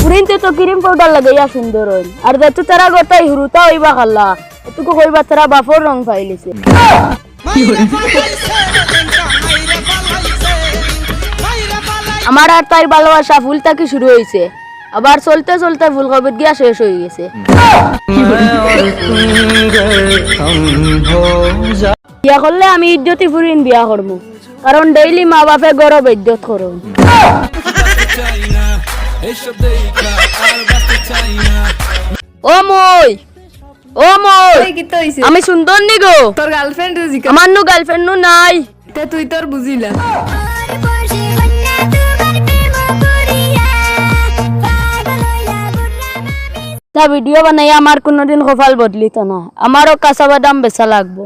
ফুরিনতে তো cream powder লাগাইয়া সুন্দর হইল আর যেহেতু তারা গোটাই হুরুতা হইবা খাল্লা এটুকু কইবা তারা বাফর রং পাইলিছে আমার আর তাই ভালোবাসা ফুল থাকি শুরু হয়েছে আবার চলতে চলতে ফুলকপির গিয়া শেষ হয়ে গেছে বিয়া করলে আমি ইজ্জতি ফুরিন বিয়া করবো কারণ ডেইলি মা বাপে গরব ইজ্জত করো ও মই আমি সুন্দর নি গো তোর গার্লফ্রেন্ড আমার নু গার্লফ্রেন্ড নু নাই তুই তোর বুঝিলা তা ভিডিও বানাই আমার কোনোদিন কপাল বদলিত না আমারও কাঁচা বাদাম বেচা লাগবো